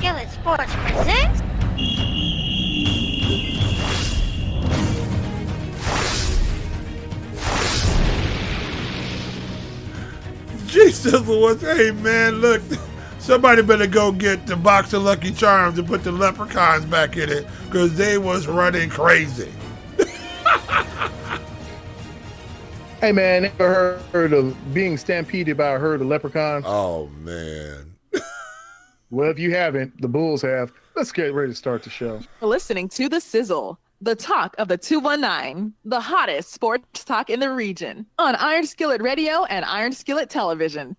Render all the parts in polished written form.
Skillet Sports presents. SIZZLE was, hey man, look, somebody better go get the box of Lucky Charms and put the leprechauns back in it because they was running crazy. Hey man, ever heard of being stampeded by a herd of leprechauns? Oh man. Well, if you haven't, the Bulls have. Let's get ready to start the show. Listening to the SIZZLE, the talk of the 219, the hottest sports talk in the region, on Iron Skillet Radio and Iron Skillet Television.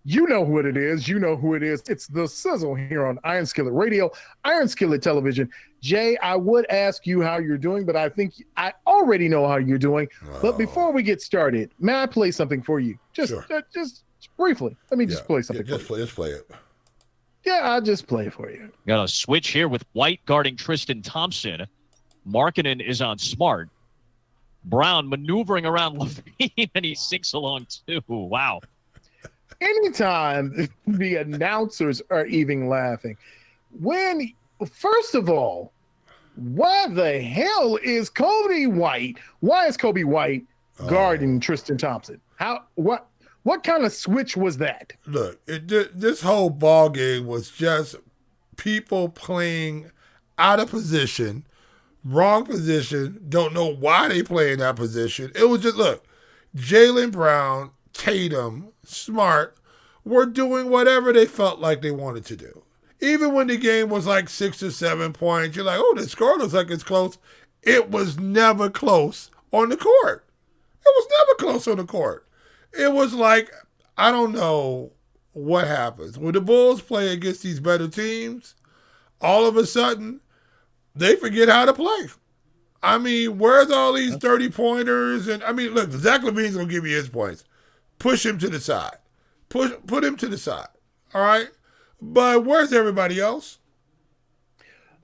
You know what it is. You know who it is. It's the SIZZLE here on Iron Skillet Radio, Iron Skillet Television. Jay, I would ask you how you're doing, but I think I already know how you're doing. Oh. But before we get started, may I play something for you? Just briefly. Let me just play something. Just play it. Yeah, I'll just play it for you. Got a switch here with White guarding Tristan Thompson. Markkanen is on Smart. Brown maneuvering around LaVine, and he sinks along too. Wow. Anytime the announcers are even laughing. First of all, why the hell is Kobe White? Why is Kobe White guarding Tristan Thompson? What kind of switch was that? Look, this whole ball game was just people playing out of position, wrong position, don't know why they play in that position. It was just, look, Jaylen Brown, Tatum, Smart were doing whatever they felt like they wanted to do. Even when the game was like 6 or 7 points, you're like, oh, the score looks like it's close. It was never close on the court. It was never close on the court. It was like, I don't know what happens. When the Bulls play against these better teams, all of a sudden, they forget how to play. I mean, where's all these 30-pointers? And I mean, look, Zach LaVine's going to give you his points. Push him to the side. Put him to the side. All right? But where's everybody else?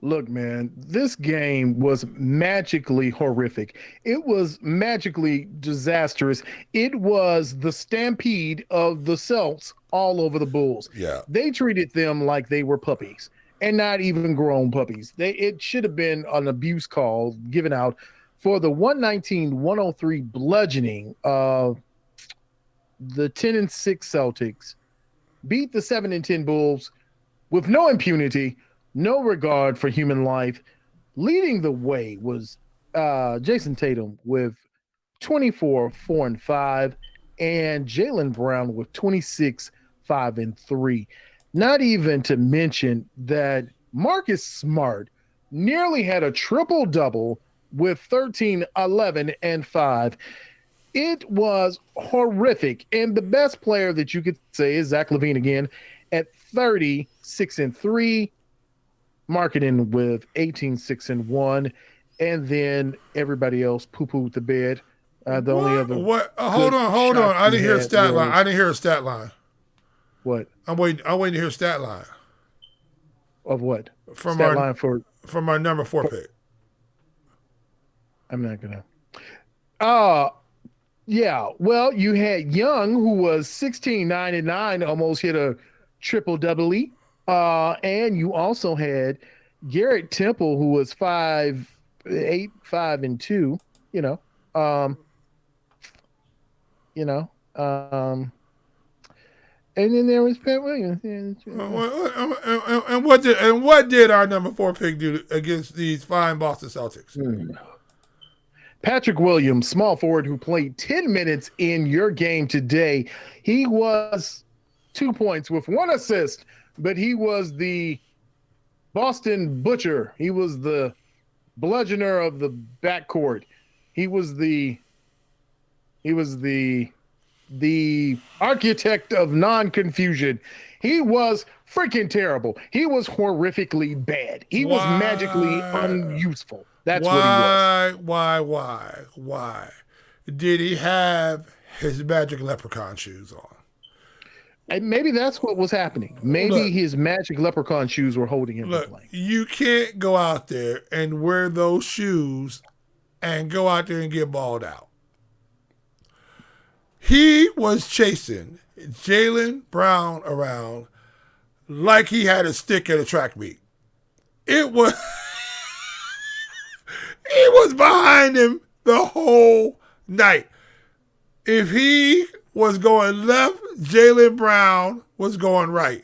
Look, man, this game was magically horrific. It was magically disastrous. It was the stampede of the Celts all over the Bulls. Yeah. They treated them like they were puppies, and not even grown puppies. It should have been an abuse call given out for the 119-103 bludgeoning of the 10-6 Celtics. Beat the 7-10 Bulls with no impunity, no regard for human life. Leading the way was Jason Tatum with 24, 4, and 5, and Jaylen Brown with 26, 5, and 3. Not even to mention that Marcus Smart nearly had a triple-double with 13, 11, and 5. It was horrific. And the best player that you could say is Zach LaVine again at 36 and 3, Markkanen with 18, 6, and 1. And then everybody else poo-pooed the bed. The only other. What? Hold on. I didn't hear a stat line. I didn't hear a stat line. What? I'm waiting to hear a stat line. Of what? From stat line from our number 4 pick. I'm not going to. Yeah, well, you had Young, who was 16, 9, and 9, almost hit a triple-double. And you also had Garrett Temple, who was 5, 8, 5, and 2. And then there was Pat Williams. And what did our number 4 pick do against these fine Boston Celtics? Patrick Williams, small forward who played 10 minutes in your game today. He was 2 points with 1 assist, but he was the Boston Butcher. He was the bludgeoner of the backcourt. He was the architect of non-confusion. He was freaking terrible. He was horrifically bad. He was magically unuseful. That's what he was. Why? Did he have his magic leprechaun shoes on? And maybe that's what was happening. Maybe his magic leprechaun shoes were holding him to play. You can't go out there and wear those shoes and go out there and get balled out. He was chasing Jaylen Brown around like he had a stick at a track meet. It was it was behind him the whole night. If he was going left, Jaylen Brown was going right.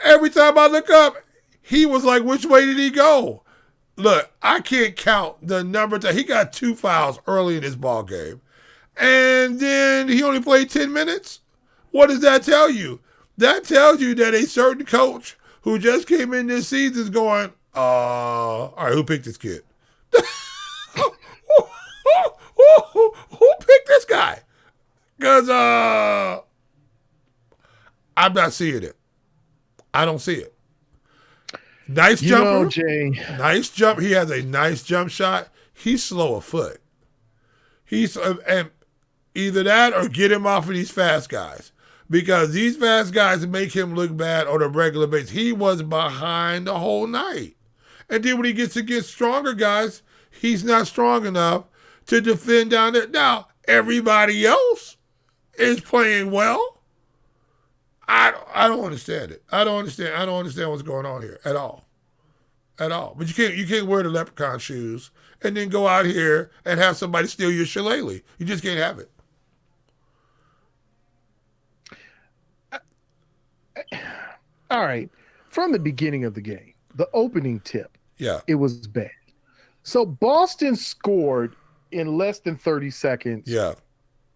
Every time I look up, he was like, which way did he go? Look, I can't count the number of times. He got 2 fouls early in this ball game. And then he only played 10 minutes. What does that tell you? That tells you that a certain coach who just came in this season is going, all right, who picked this kid? who picked this guy? Because I'm not seeing it. I don't see it. Nice jumper. Jay. Nice jump. He has a nice jump shot. He's slow of foot. And either that or get him off of these fast guys. Because these fast guys make him look bad on a regular basis. He was behind the whole night. And then when he gets against stronger guys, he's not strong enough to defend down there. Now, everybody else is playing well. I don't understand it. I don't understand what's going on here at all. At all. But you can't wear the leprechaun shoes and then go out here and have somebody steal your shillelagh. You just can't have it. All right. From the beginning of the game, the opening tip, it was bad. So Boston scored in less than 30 seconds. Yeah.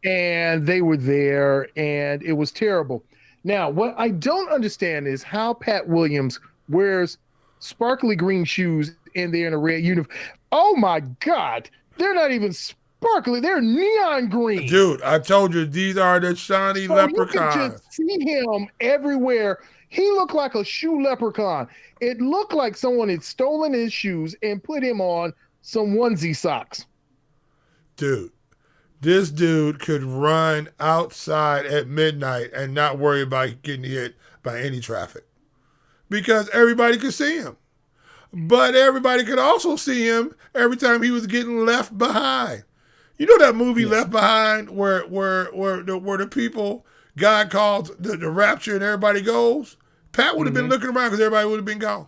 And they were there, and it was terrible. Now, what I don't understand is how Pat Williams wears sparkly green shoes and they're in a red uniform. Oh, my God. They're not even sparkly. They're neon green. Dude, I told you, these are the shiny leprechauns. You can just see him everywhere. He looked like a shoe leprechaun. It looked like someone had stolen his shoes and put him on some onesie socks. Dude, this dude could run outside at midnight and not worry about getting hit by any traffic because everybody could see him. But everybody could also see him every time he was getting left behind. You know that movie Left Behind where the people, God calls the rapture and everybody goes? Pat would have been looking around because everybody would have been gone.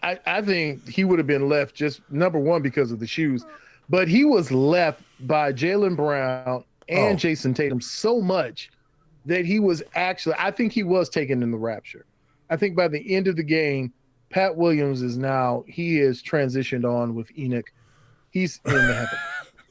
I think he would have been left just number one because of the shoes, but he was left by Jaylen Brown and Jason Tatum so much that he was actually, I think he was taken in the rapture. I think by the end of the game, Pat Williams he is transitioned on with Enoch. He's in the heaven.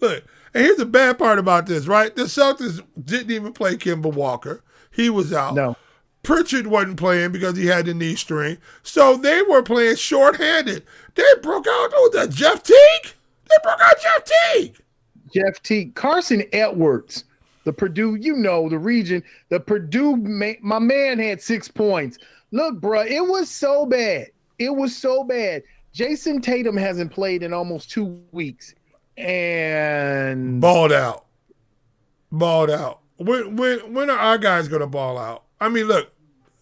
Look, and here's the bad part about this, right? The Celtics didn't even play Kemba Walker. He was out. No. Pritchard wasn't playing because he had the knee strain. So they were playing shorthanded. They broke out, Jeff Teague? They broke out Jeff Teague. Jeff Teague. Carson Edwards, the Purdue, the region, the Purdue, my man had 6 points. Look, bro, it was so bad. It was so bad. Jason Tatum hasn't played in almost 2 weeks. And balled out. When are our guys going to ball out? I mean, look,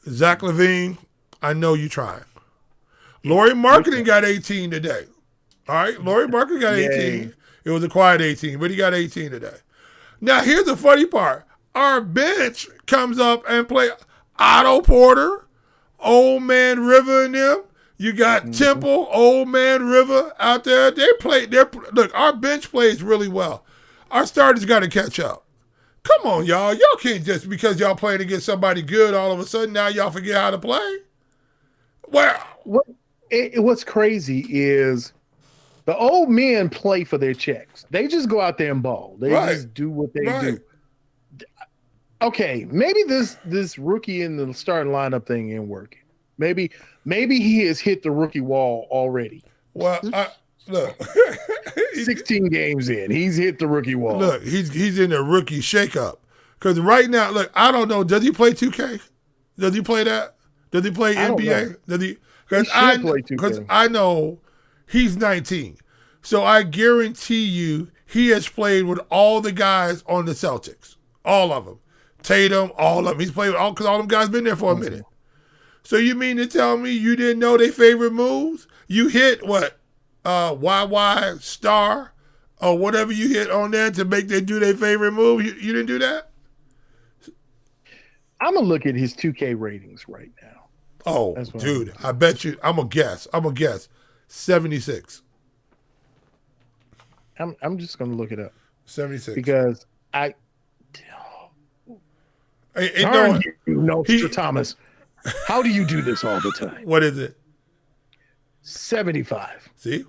Zach LaVine, I know you trying. Lauri Markkanen got 18 today. All right, Lauri Markkanen got 18. It was a quiet 18, but he got 18 today. Now, here's the funny part. Our bench comes up and play Otto Porter, Old Man River and them. You got Temple, Old Man River out there. Look, our bench plays really well. Our starters got to catch up. Come on, y'all. Y'all can't just because y'all playing against somebody good all of a sudden now y'all forget how to play. Well, what's crazy is the old men play for their checks. They just go out there and ball. They just do what they do. Okay, maybe this rookie in the starting lineup thing ain't working. Maybe he has hit the rookie wall already. Well, look, 16 games in, he's hit the rookie wall. Look, he's in a rookie shakeup. Because right now, look, I don't know. Does he play 2K? Does he play that? Does he play NBA? Does he? Because I know he's 19. So I guarantee you he has played with all the guys on the Celtics. All of them. Tatum, all of them. He's played with all, because all them guys been there for a minute. So you mean to tell me you didn't know their favorite moves? You hit what? YY star or whatever you hit on there to make them do their favorite move. You didn't do that? I'm gonna look at his 2K ratings right now. Oh, dude, I bet you. I'm gonna guess. 76. I'm just gonna look it up. 76. Because Darn you, Nostradamus. How do you do this all the time? What is it? 75. See,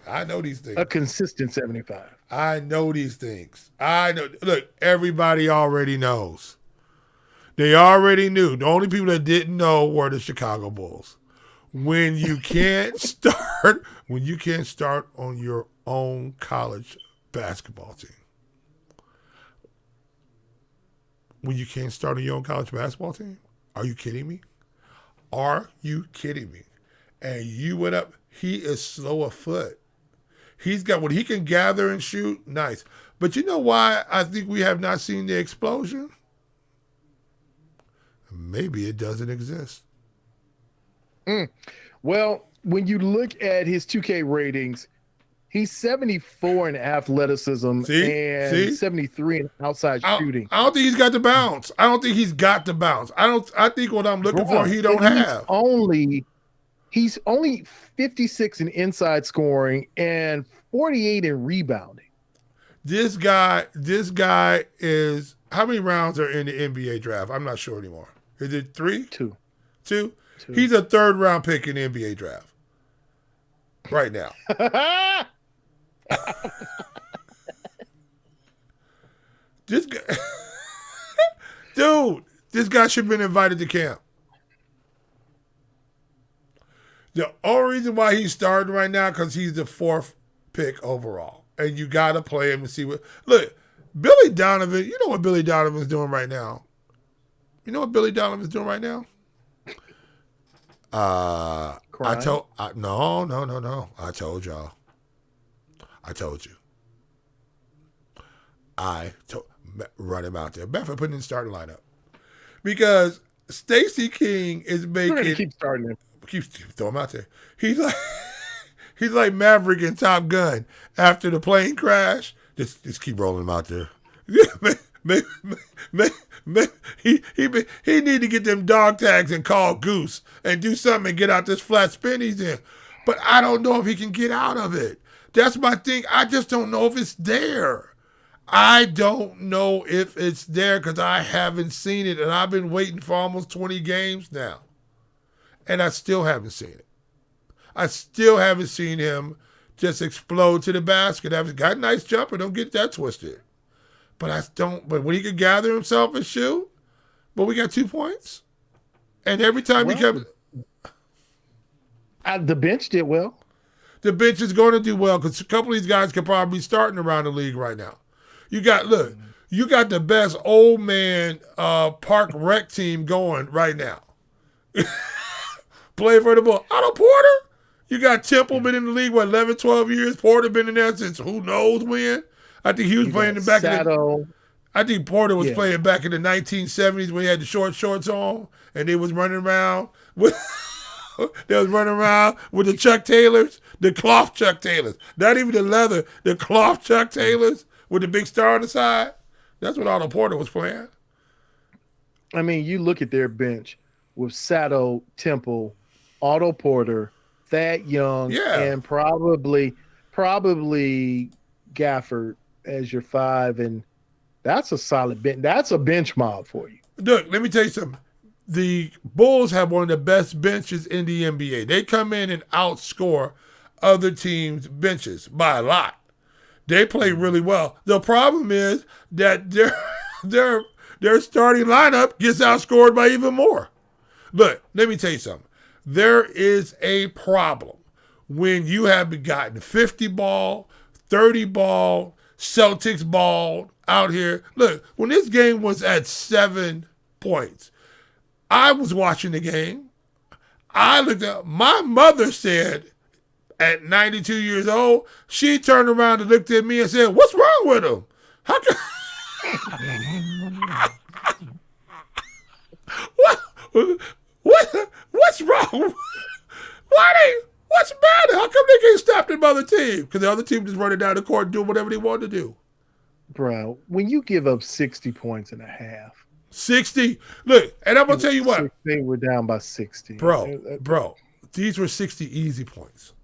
I know these things. A consistent 75. I know these things. I know. Look, everybody already knows. They already knew. The only people that didn't know were the Chicago Bulls. When you can't start on your own college basketball team. When you can't start on your own college basketball team? Are you kidding me? Are you kidding me? And you went up. He is slow of foot. He's got what he can gather and shoot. Nice. But you know why I think we have not seen the explosion? Maybe it doesn't exist. Well, when you look at his 2K ratings, he's 74 in athleticism and 73 in outside shooting. I don't think he's got the bounce. I think what I'm looking for, he don't have. He's only 56 in inside scoring and 48 in rebounding. This guy is, how many rounds are in the NBA draft? I'm not sure anymore. Is it 3? 2. 2? He's a 3rd round pick in the NBA draft right now. This guy, dude, this guy should have been invited to camp. The only reason why he's starting right now because he's the 4th pick overall, and you got to play him and see what. Look, Billy Donovan. You know what Billy Donovan's doing right now. No. No. I told y'all. Run him out there. Better put in the starting lineup because Stacey King is making. Keep starting him. Keep throw him out there. He's like Maverick in Top Gun after the plane crash. Just keep rolling him out there. He need to get them dog tags and call Goose and do something and get out this flat spin he's in. But I don't know if he can get out of it. That's my thing. I just don't know if it's there. I don't know if it's there because I haven't seen it, and I've been waiting for almost 20 games now. And I still haven't seen it. I still haven't seen him just explode to the basket. I've got a nice jumper. Don't get that twisted. But when he could gather himself and shoot, but we got 2 points. And every time he kept... The bench did well. The bench is going to do well because a couple of these guys could probably be starting around the league right now. You got the best old man park rec team going right now. Play for the ball. Otto Porter. You got Temple been in the league, 11, 12 years. Porter been in there since who knows when. I think he was playing in back in the... I think Porter was playing back in the 1970s when he had the short shorts on and they was running around with... They was running around with the Chuck Taylors, the cloth Chuck Taylors. Not even the leather, the cloth Chuck Taylors with the big star on the side. That's what Otto Porter was playing. I mean, you look at their bench with Sato, Temple, Otto Porter, Thad Young, and probably Gafford as your 5, and that's a solid bench. That's a bench mob for you. Look, let me tell you something. The Bulls have one of the best benches in the NBA. They come in and outscore other teams' benches by a lot. They play really well. The problem is that their starting lineup gets outscored by even more. Look, let me tell you something. There is a problem when you have gotten 50 ball, 30 ball, Celtics ball out here. Look, when this game was at 7 points, I was watching the game. I looked up. My mother said at 92 years old, she turned around and looked at me and said, "What's wrong with him? How can what's wrong? What's the matter? How come they can't stop the other team? Because the other team just running down the court and doing whatever they want to do." Bro, when you give up 60 points and a half, 60. Look, and I'm gonna tell you what, They were down by 60. bro. These were 60 easy points.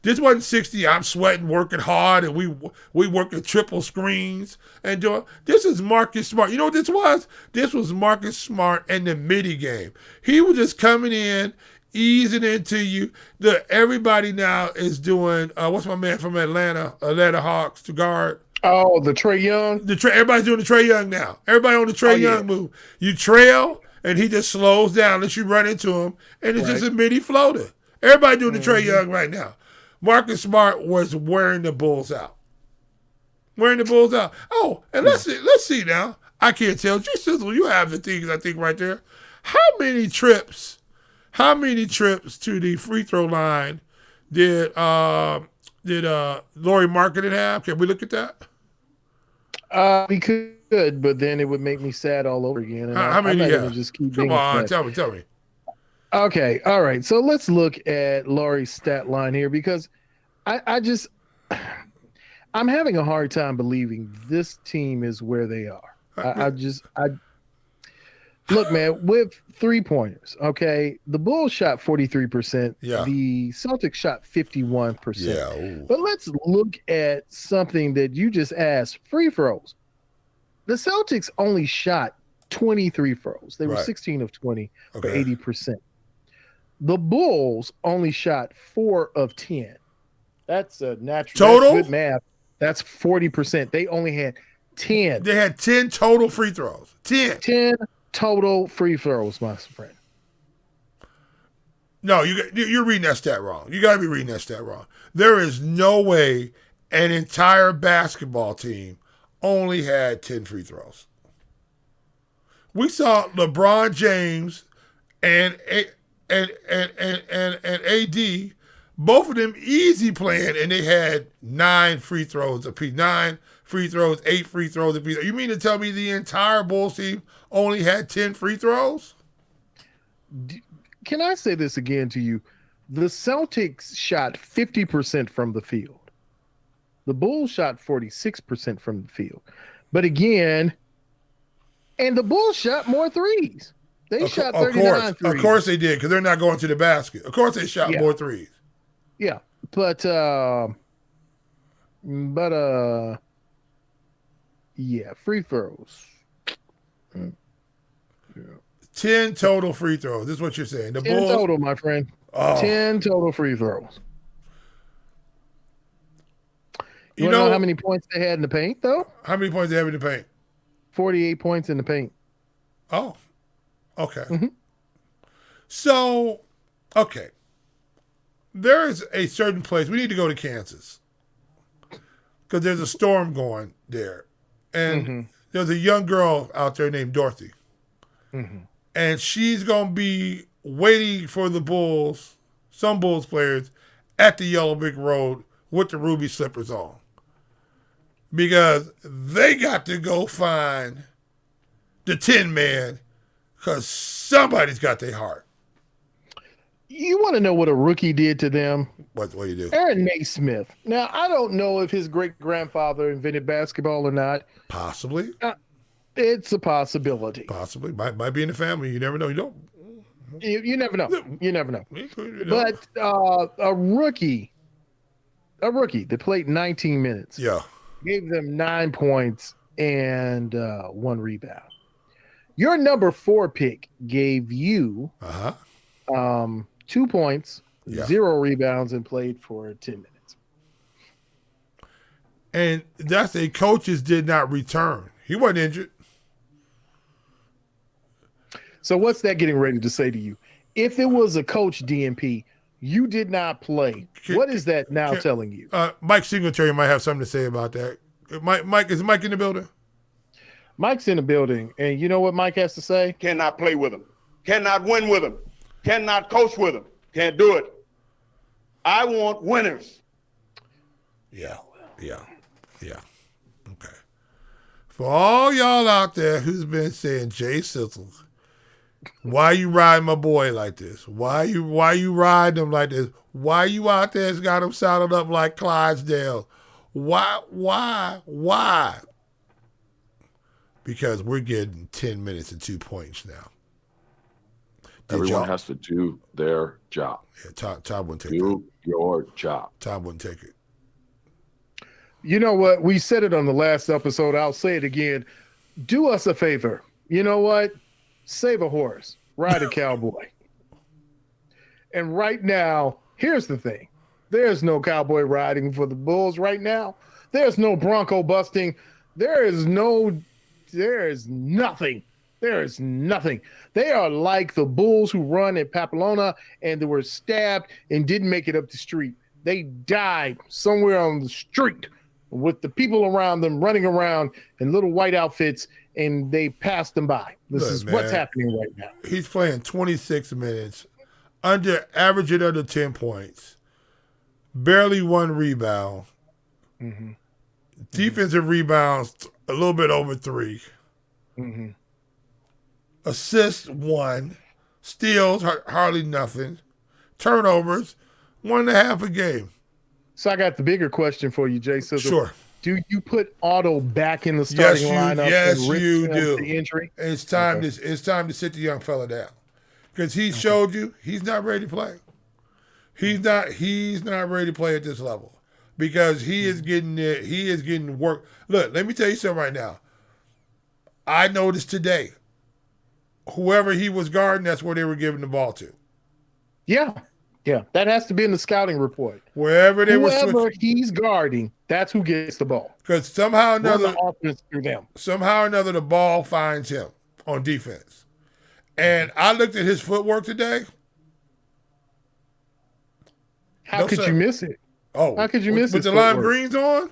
This wasn't 60. I'm sweating, working hard, and we working triple screens and doing. This is Marcus Smart. You know what this was? This was Marcus Smart in the midi game. He was just coming in, easing into you. Look, everybody now is doing. What's my man from Atlanta Hawks to guard? Oh, the Trae Young. Everybody's doing the Trae Young now. Everybody on the Trae Young move. You trail, and he just slows down unless you run into him, and it's just a midi floater. Everybody doing the Trae Young right now. Marcus Smart was wearing the Bulls out. Oh, and let's see now. I can't tell. G-Sizzle, you have the things I think right there. How many trips to the free throw line did Lauri Markkanen have? Can we look at that? We could, but then it would make me sad all over again. And How many? Yeah. Just keep Come on, tell me. Okay, all right. So let's look at Lauri's stat line here because I'm having a hard time believing this team is where they are. Look, man, with 3-pointers, okay, the Bulls shot 43%. Yeah. The Celtics shot 51%. Yeah. Ooh. But let's look at something that you just asked, free throws. The Celtics only shot 23 throws. They were 16 of 20 for 80%. The Bulls only shot 4 of 10. That's a natural total. That's good math. That's 40%. They only had 10. They had 10 total free throws. 10 total free throws, my friend. No, you're reading that stat wrong. You got to be reading that stat wrong. There is no way an entire basketball team only had 10 free throws. We saw LeBron James and AD, both of them easy playing, and they had 9 free throws apiece. 9 free throws, 8 free throws apiece. You mean to tell me the entire Bulls team only had 10 free throws? Can I say this again to you? The Celtics shot 50% from the field. The Bulls shot 46% from the field. But again, and the Bulls shot more threes. They shot 39 threes. Of course they did, because they're not going to the basket. Of course they shot more threes. Yeah. But free throws. Yeah. 10 total free throws. This is what you're saying. The 10 Bulls, total, my friend. 10 total free throws. You know how many points they had in the paint, though? How many points they have in the paint? 48 points in the paint. Oh, okay. Mm-hmm. So, okay. There is a certain place. We need to go to Kansas because there's a storm going there. And there's a young girl out there named Dorothy. Mm-hmm. And she's going to be waiting for the Bulls, some Bulls players, at the Yellow Brick Road with the ruby slippers on. Because they got to go find the Tin Man because somebody's got their heart. You want to know what a rookie did to them? What do you do? Aaron Naismith. Now, I don't know if his great-grandfather invented basketball or not. Possibly. It's a possibility. Possibly. Might be in the family. You never know. You don't. You never know. You never know. You know. But a rookie that played 19 minutes. Yeah. Gave them 9 points and 1 rebound. Your number 4 pick gave you 2 points, 0 rebounds, and played for 10 minutes. And that's a coaches did not return. He wasn't injured. So what's that getting ready to say to you? If it was a coach DNP, you did not play. What is that now telling you? Mike Singletary might have something to say about that. Mike, is Mike in the building? Mike's in the building, and you know what Mike has to say? Cannot play with him. Cannot win with him. Cannot coach with him. Can't do it. I want winners. Yeah. Okay. For all y'all out there who's been saying, Jay Sizzle, why you riding my boy like this? Why you riding him like this? Why you out there has got him saddled up like Clydesdale? Why? because we're getting 10 minutes and 2 points now. Everyone has to do their job. Yeah, Todd wouldn't take Do your job. Todd wouldn't take it. You know what? We said it on the last episode. I'll say it again. Do us a favor. You know what? Save a horse. Ride a cowboy. And right now, here's the thing. There's no cowboy riding for the Bulls right now. There's no Bronco busting. There is nothing. There is nothing. They are like the Bulls who run at Papelona and they were stabbed and didn't make it up the street. They died somewhere on the street with the people around them running around in little white outfits, and they passed them by. This is what's happening right now. He's playing 26 minutes, averaging under 10 points, barely 1 rebound, defensive rebounds a little bit over 3, assists 1, steals hardly nothing, turnovers 1.5 a game. So I got the bigger question for you, Jay Sizzle. Sure. Do you put Otto back in the starting lineup? Yes, you do. The injury. It's time to sit the young fella down, because he showed you he's not ready to play. He's not ready to play at this level, because he is getting it. He is getting work. Look, let me tell you something right now. I noticed today, whoever he was guarding, that's where they were giving the ball to. Yeah, that has to be in the scouting report. Wherever Whoever he's guarding, that's who gets the ball. Because somehow or another, the offense through them. Somehow or another, the ball finds him on defense. And I looked at his footwork today. How could you miss it? Oh, how could you miss it? With the lime greens on?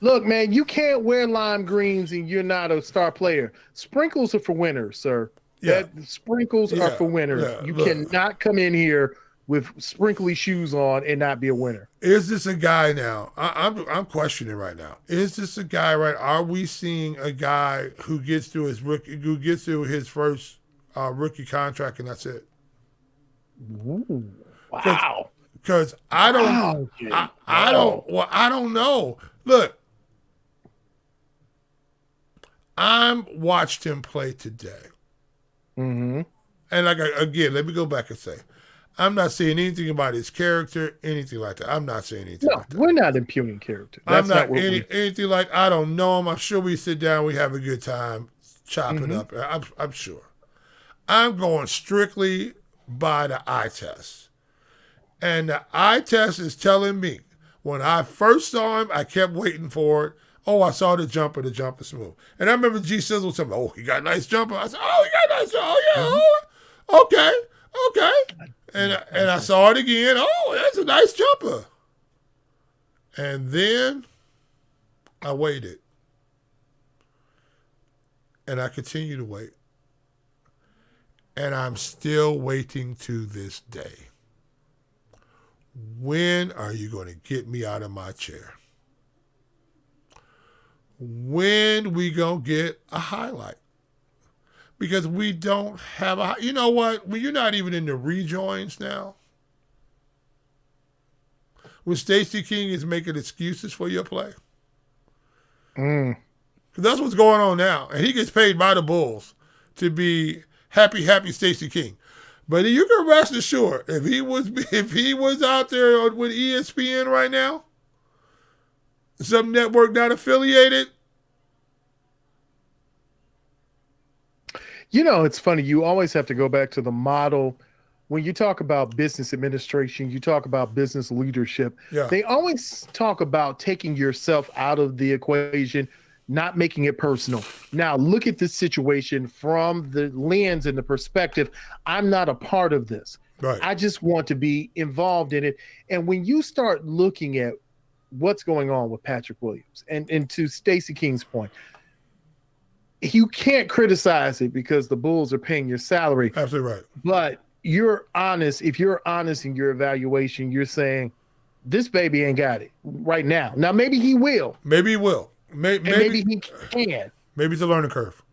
Look, man, you can't wear lime greens and you're not a star player. Sprinkles are for winners, sir. Yeah. Sprinkles are for winners. Yeah. You cannot come in here with sprinkly shoes on and not be a winner. Is this a guy now? I'm questioning right now. Is this a guy right? Are we seeing a guy who gets through his first rookie contract and that's it? Ooh, wow. Because I don't know. Look, I watched him play today. And again, let me go back and say, I'm not saying anything about his character, anything like that. I'm not saying anything like that. We're not impugning character. That's I'm not anything like, I don't know him. I'm sure we sit down, we have a good time chopping up. I'm sure. I'm going strictly by the eye test. And the eye test is telling me, when I first saw him, I kept waiting for it. Oh, I saw the jumper smooth. And I remember G Sizzle telling me, oh, he got a nice jumper. I said, oh, he got a nice jumper. Oh, yeah. Okay. And I saw it again. Oh, that's a nice jumper. And then I waited. And I continue to wait. And I'm still waiting to this day. When are you going to get me out of my chair? When we going to get a highlight? Because we don't have a... You know what? When you're not even in the rejoins now, when Stacey King is making excuses for your play, because that's what's going on now. And he gets paid by the Bulls to be happy Stacey King. But you can rest assured, if he was out there with ESPN right now, some network not affiliated. You know, it's funny. You always have to go back to the model. When you talk about business administration, you talk about business leadership. Yeah. They always talk about taking yourself out of the equation, not making it personal. Now, look at this situation from the lens and the perspective. I'm not a part of this. Right. I just want to be involved in it. And when you start looking at what's going on with Patrick Williams, and to Stacey King's point, you can't criticize it because the Bulls are paying your salary. Absolutely right. But you're honest. If you're honest in your evaluation, you're saying this baby ain't got it right now. Now, maybe he will. Maybe he will. Maybe he can. Maybe it's a learning curve.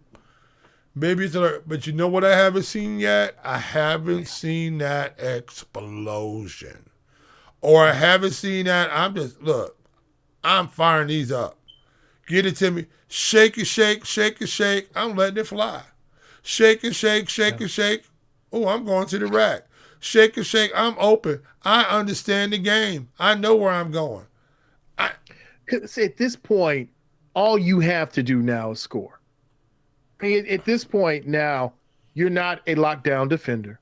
But you know what I haven't seen yet? I haven't seen that explosion. Or I haven't seen that. I'm firing these up. Get it to me. Shake and shake, shake and shake. I'm letting it fly. Shake and shake, shake and shake. Oh, I'm going to the rack. Shake and shake. I'm open. I understand the game. I know where I'm going. Because at this point, all you have to do now is score. I mean, at this point now, you're not a lockdown defender.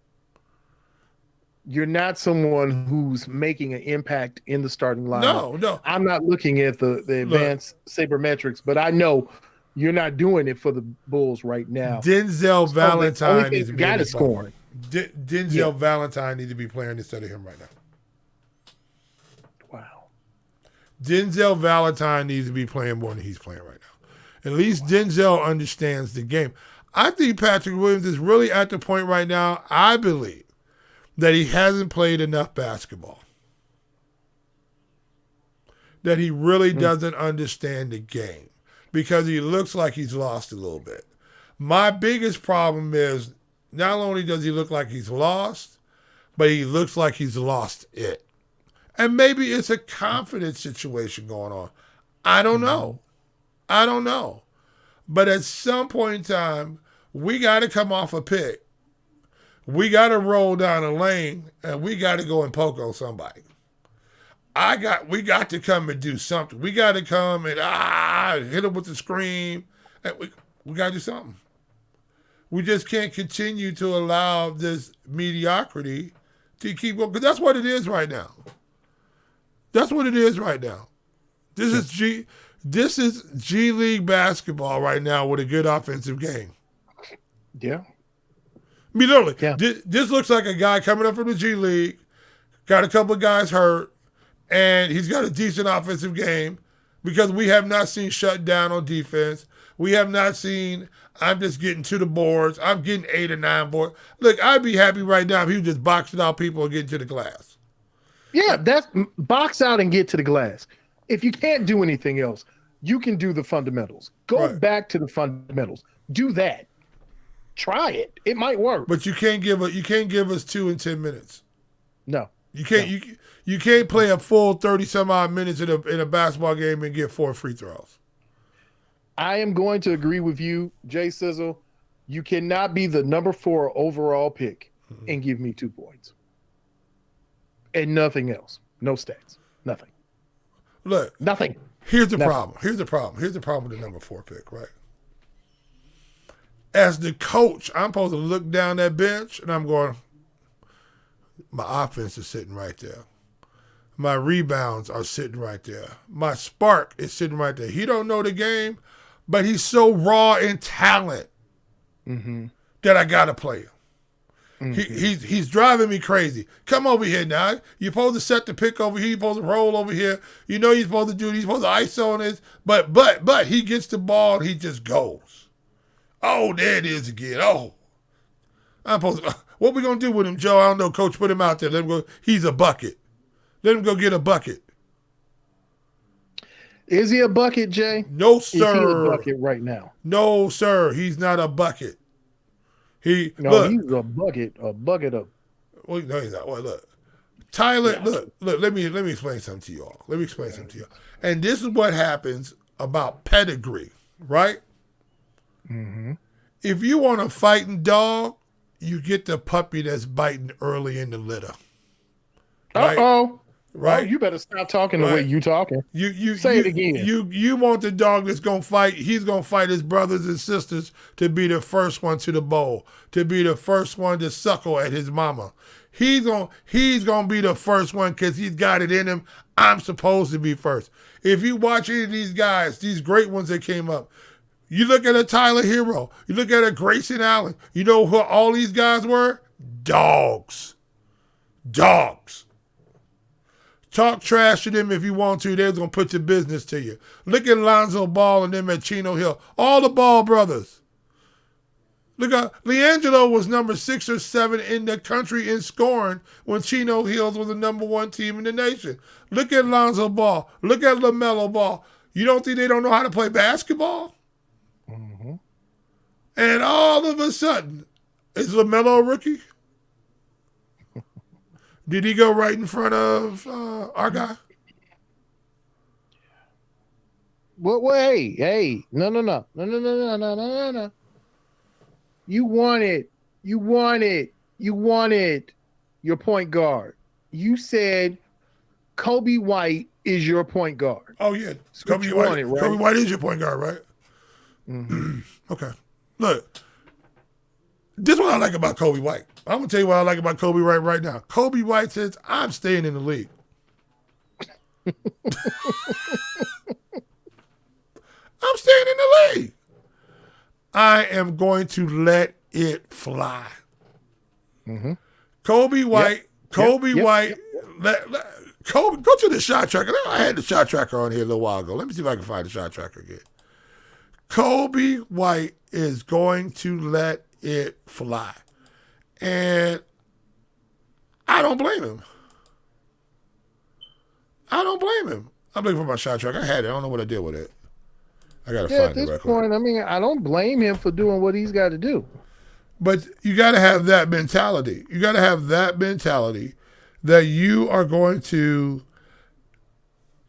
You're not someone who's making an impact in the starting lineup. No. I'm not looking at the advanced sabermetrics, but I know you're not doing it for the Bulls right now. Denzel Valentine needs to be scoring. Denzel Valentine needs to be playing instead of him right now. Wow. Denzel Valentine needs to be playing more than he's playing right now. At least Denzel understands the game. I think Patrick Williams is really at the point right now, I believe, that he hasn't played enough basketball. That he really doesn't understand the game because he looks like he's lost a little bit. My biggest problem is not only does he look like he's lost, but he looks like he's lost it. And maybe it's a confidence situation going on. I don't know. But at some point in time, we got to come off a pick. We got to roll down a lane, and we got to go and poke on somebody. We got to come and do something. We got to come and hit him with the scream. And we got to do something. We just can't continue to allow this mediocrity to keep going, because that's what it is right now. That's what it is right now. This is G League basketball right now with a good offensive game. Yeah. I mean, literally, this looks like a guy coming up from the G League, got a couple of guys hurt, and he's got a decent offensive game because we have not seen shut down on defense. We have not seen, I'm just getting to the boards. I'm getting 8 or 9 boards. Look, I'd be happy right now if he was just boxing out people and getting to the glass. Yeah, that's box out and get to the glass. If you can't do anything else, you can do the fundamentals. Go back to the fundamentals. Do that. Try it. It might work. But you can't give us 2 and 10 minutes. No. You can't you can't play a full 30 some odd minutes in a basketball game and get 4 free throws. I am going to agree with you, Jay Sizzle. You cannot be the number 4 overall pick and give me 2 points. And nothing else. No stats. Nothing. Look. Nothing. Here's the problem. Here's the problem with the number 4 pick, right? As the coach, I'm supposed to look down that bench and I'm going, my offense is sitting right there. My rebounds are sitting right there. My spark is sitting right there. He don't know the game, but he's so raw in talent that I got to play him. He's driving me crazy. Come over here now. You're supposed to set the pick over here. You're supposed to roll over here. You know you're supposed to do. You're supposed to ISO on this. But he gets the ball and he just goes. Oh, there it is again. Oh. I'm supposed to, what we going to do with him, Joe? I don't know, Coach. Put him out there. Let him go. He's a bucket. Let him go get a bucket. Is he a bucket, Jay? No, sir. Is he a bucket right now? No, sir. He's not a bucket. He's a bucket of. Well, no, he's not. Well, look. Tyler, look, let me explain something to y'all. And this is what happens about pedigree, right? Mm-hmm. If you want a fighting dog, you get the puppy that's biting early in the litter. Right? Uh-oh. Right? Oh, you better stop talking the way you talking. You say it again. You want the dog that's gonna fight. He's gonna fight his brothers and sisters to be the first one to the bowl, to be the first one to suckle at his mama. He's gonna be the first one because he's got it in him. I'm supposed to be first. If you watch any of these guys, these great ones that came up, you look at a Tyler Hero, you look at a Grayson Allen, you know who all these guys were? Dogs. Talk trash to them if you want to. They're going to put your business to you. Look at Lonzo Ball and them at Chino Hill. All the Ball brothers. Look at LiAngelo was number 6 or 7 in the country in scoring when Chino Hills was the number 1 team in the nation. Look at Lonzo Ball. Look at LaMelo Ball. You don't think they don't know how to play basketball? Mm-hmm. And all of a sudden, is LaMelo a rookie? Did he go right in front of our guy? Well, hey, no. You wanted your point guard. You said Kobe White is your point guard. Oh yeah, That's what you wanted, right? Kobe White is your point guard, right? Mm-hmm. Okay. Look, this is what I like about Kobe White. I'm gonna tell you what I like about Kobe White right now. Kobe White says, "I'm staying in the league." I'm staying in the league. I am going to let it fly. Mm-hmm. Kobe White. White. Yep. Kobe, go to the shot tracker. I had the shot tracker on here a little while ago. Let me see if I can find the shot tracker again. Kobe White is going to let it fly. And I don't blame him. I'm looking for my shot tracker. I had it. I don't know what I did with it. I got to find it. At this point, I mean, I don't blame him for doing what he's got to do. But you got to have that mentality. You got to have that mentality that you are going to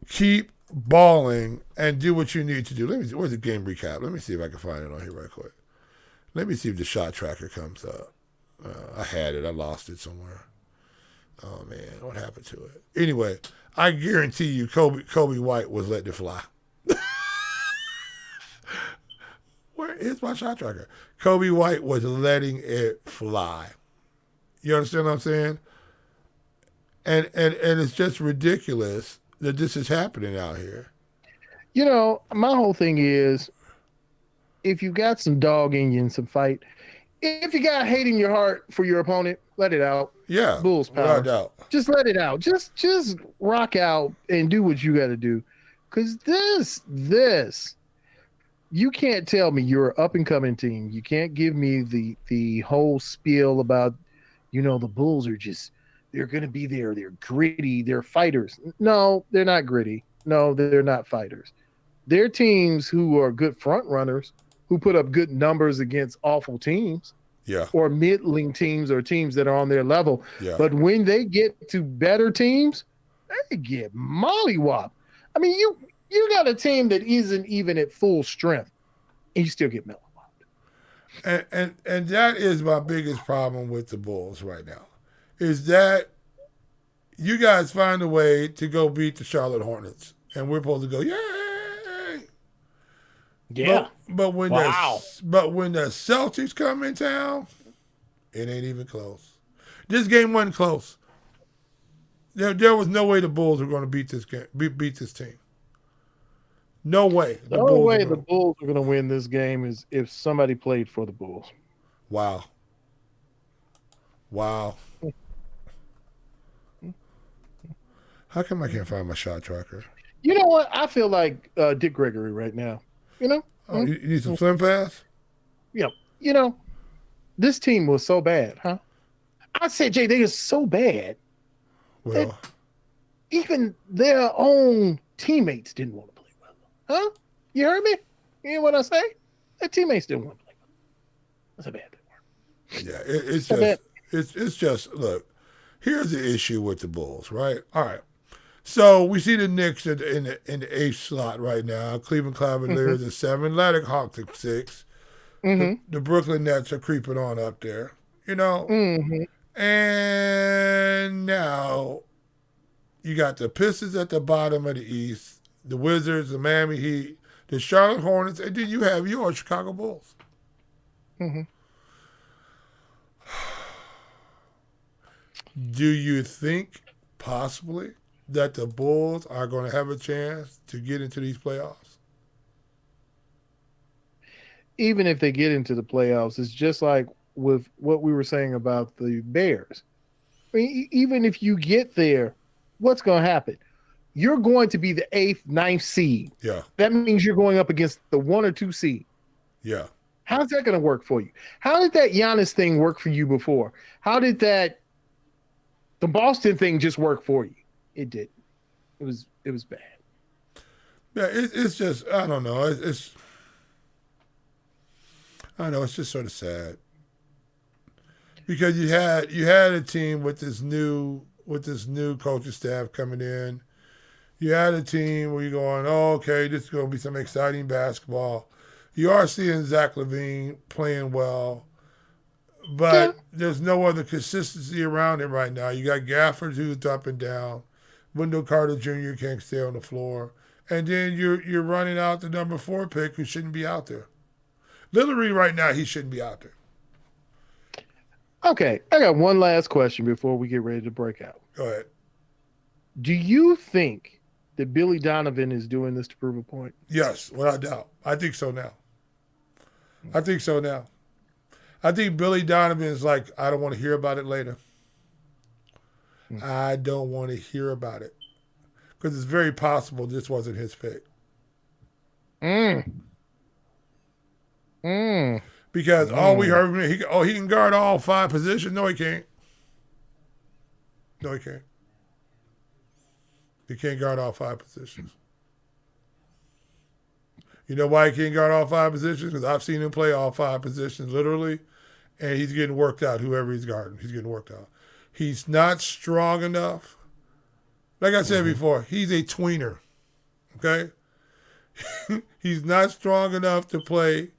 keep balling and do what you need to do. Let me see. Where's the game recap? Let me see if I can find it on here right quick. Let me see if the shot tracker comes up. I had it. I lost it somewhere. Oh, man. What happened to it? Anyway, I guarantee you Kobe White was letting it fly. Where is my shot tracker? Kobe White was letting it fly. You understand what I'm saying? And it's just ridiculous that this is happening out here. You know, my whole thing is, if you got some dog in you and some fight, if you got hate in your heart for your opponent, let it out. Yeah, Bulls power. without doubt. Just let it out. Just rock out and do what you got to do. Because this, you can't tell me you're an up and coming team. You can't give me the whole spiel about, the Bulls are just, they're going to be there. They're gritty. They're fighters. No, they're not gritty. No, they're not fighters. They're teams who are good front runners, who put up good numbers against awful teams. Yeah. Or middling teams or teams that are on their level. Yeah. But when they get to better teams, they get mollywopped. I mean, you got a team that isn't even at full strength, and you still get mollywopped. And that is my biggest problem with the Bulls right now, is that you guys find a way to go beat the Charlotte Hornets, and we're supposed to go, yay! Yeah. But when the Celtics come in town, it ain't even close. This game wasn't close. There was no way the Bulls were going to beat this game, beat this team. No way. The only way the Bulls are going to win this game is if somebody played for the Bulls. Wow. How come I can't find my shot tracker? You know what? I feel like Dick Gregory right now. Oh, you need some Slim Fast? Yeah. This team was so bad, huh? I said, Jay, they are so bad. Well, even their own teammates didn't want to play with them. Huh? You heard me? You hear what I say? Their teammates didn't want to play with them. That's how bad they were. Yeah, it's just, look, here's the issue with the Bulls, right? All right. So we see the Knicks in the eighth slot right now. Cleveland Cavaliers at 7, Atlantic Hawks at 6. Mm-hmm. The Brooklyn Nets are creeping on up there, Mm-hmm. And now you got the Pistons at the bottom of the East, the Wizards, the Miami Heat, the Charlotte Hornets, and then you have your Chicago Bulls. Mm-hmm. Do you think possibly that the Bulls are going to have a chance to get into these playoffs? Even if they get into the playoffs, it's just like with what we were saying about the Bears. I mean, even if you get there, what's going to happen? You're going to be the 8th, 9th seed. Yeah. That means you're going up against the 1 or 2 seed. Yeah. How's that going to work for you? How did that Giannis thing work for you before? How did the Boston thing just work for you? It did. It was bad. Yeah, it's just, I don't know. I know, it's just sort of sad. Because you had a team with this new coaching staff coming in. You had a team where you're going, oh, okay, this is going to be some exciting basketball. You are seeing Zach LaVine playing well, but there's no other consistency around him right now. You got Gafford who's up and down. Wendell Carter Jr. can't stay on the floor. And then you're running out the number 4 pick who shouldn't be out there. Literally right now, he shouldn't be out there. Okay, I got one last question before we get ready to break out. Go ahead. Do you think that Billy Donovan is doing this to prove a point? Yes, without doubt. I think so now. I think Billy Donovan is like, I don't want to hear about it later. I don't want to hear about it. Because it's very possible this wasn't his pick. Because all we heard, he can guard all 5 positions. No, he can't. No, he can't. He can't guard all 5 positions. You know why he can't guard all 5 positions? Because I've seen him play all 5 positions, literally, and he's getting worked out, whoever he's guarding. He's getting worked out. He's not strong enough. Like I said before, he's a tweener, okay? He's not strong enough to play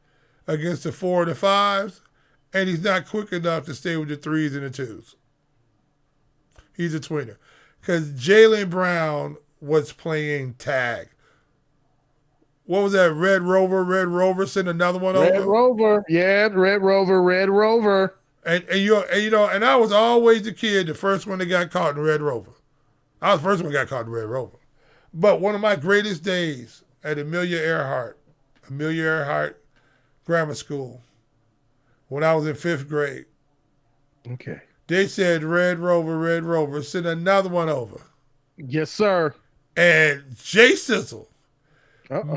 against the 4 and the 5s, and he's not quick enough to stay with the 3s and the 2s. He's a tweener. Because Jaylen Brown was playing tag. What was that? Red Rover sent another one over. Red Rover, yeah, Red Rover. And I was always the kid, the first one that got caught in Red Rover. I was the first one that got caught in Red Rover. But one of my greatest days at Amelia Earhart Grammar School, when I was in 5th grade. Okay. They said Red Rover, send another one over. Yes, sir. And Jay SIZZLE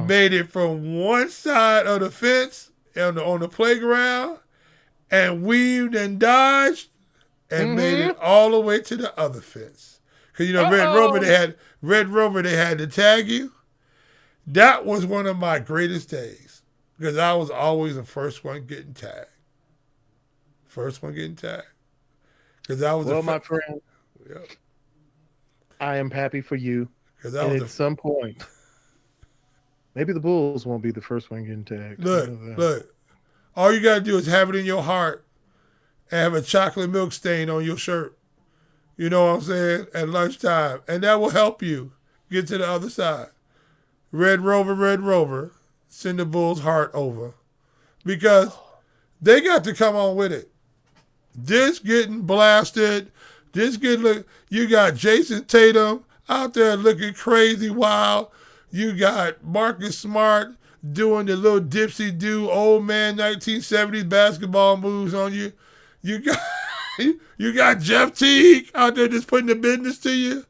made it from one side of the fence on the playground and weaved and dodged and made it all the way to the other fence. Because, Red Rover, they had to tag you. That was one of my greatest days because I was always the first one getting tagged. Because I was my friend, I am happy for you. Because at some point, maybe the Bulls won't be the first one getting tagged. Look. All you got to do is have it in your heart and have a chocolate milk stain on your shirt. You know what I'm saying? At lunchtime. And that will help you get to the other side. Red Rover, send the Bulls' heart over. Because they got to come on with it. This getting blasted. You got Jason Tatum out there looking crazy wild. You got Marcus Smart doing the little dipsy-do old man 1970s basketball moves on you. You got Jeff Teague out there just putting the business to you.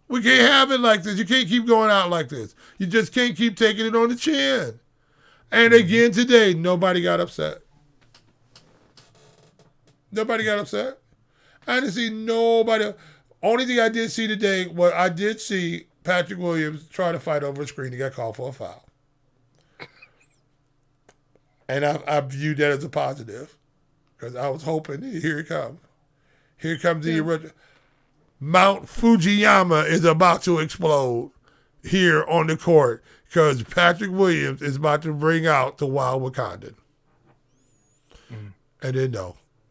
We can't have it like this. You can't keep going out like this. You just can't keep taking it on the chin. And again today, nobody got upset. I didn't see nobody. Only thing I did see today was I did see Patrick Williams try to fight over a screen. He got called for a foul. And I viewed that as a positive because I was hoping, here it comes. Here comes the original. Mount Fujiyama is about to explode here on the court because Patrick Williams is about to bring out the Wild Wakandan. And then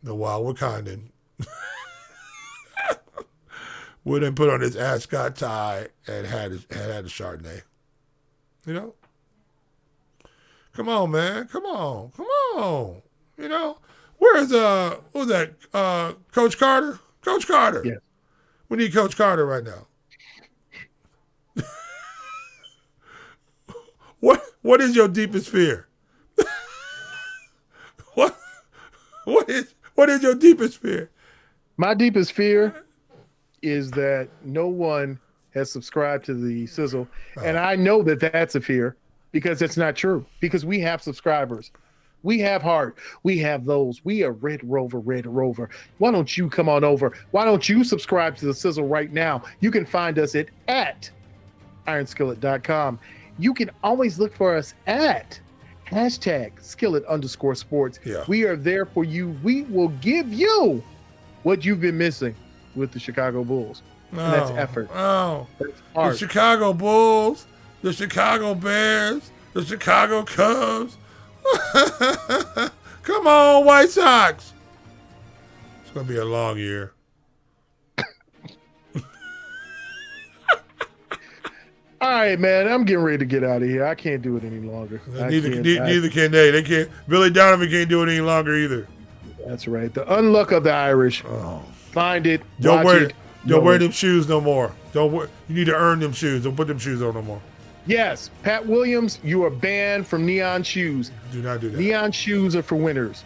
the Wild Wakandan would then put on his ascot tie and had a Chardonnay. You know? Come on, man. Come on. You know? Where's what was that? Coach Carter? Coach Carter. Yeah. We need Coach Carter right now. What is your deepest fear? What is your deepest fear? My deepest fear is that no one has subscribed to the SIZZLE. And I know that that's a fear because it's not true. Because we have subscribers. We have heart. We have those. We are Red Rover. Why don't you come on over? Why don't you subscribe to the SIZZLE right now? You can find us at ironskillet.com. You can always look for us at #skillet_sports. Yeah. We are there for you. We will give you what you've been missing with the Chicago Bulls. And that's effort. Oh, That's the art. Chicago Bulls, the Chicago Bears, the Chicago Cubs. Come on, White Sox. It's going to be a long year. All right, man. I'm getting ready to get out of here. I can't do it any longer. Neither can they. They can't. Billy Donovan can't do it any longer either. That's right. The Unluck of the Irish. Oh. Find it. Don't watch wear it. Don't wear them shoes no more. Don't wear. You need to earn them shoes. Don't put them shoes on no more. Yes, Pat Williams, you are banned from neon shoes. Do not do that. Neon shoes are for winners.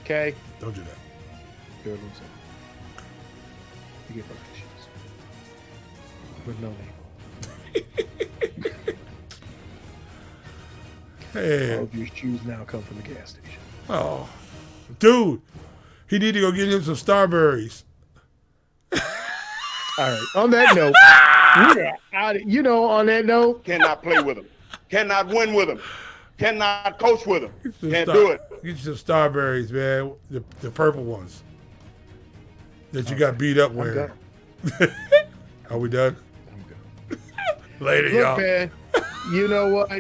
Okay? Don't do that. You're a loser. You get fucking shoes. With no name. Hey. All of your shoes now come from the gas station. Oh, dude, he need to go get him some Starburys. All right. On that note, on that note, Cannot play with him. Cannot win with him. Cannot coach with him. Can't do it. Get you some Starburys, man. The purple ones that you got beat up wearing. Are we done? I'm good. Later, Look, y'all. man, you know what?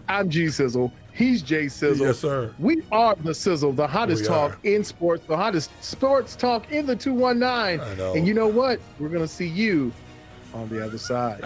I'm G Sizzle. He's J Sizzle. Yes, sir. We are the Sizzle, the hottest We talk are. in sports, the hottest sports talk in the 219. I know. And you know what? We're going to see you on the other side.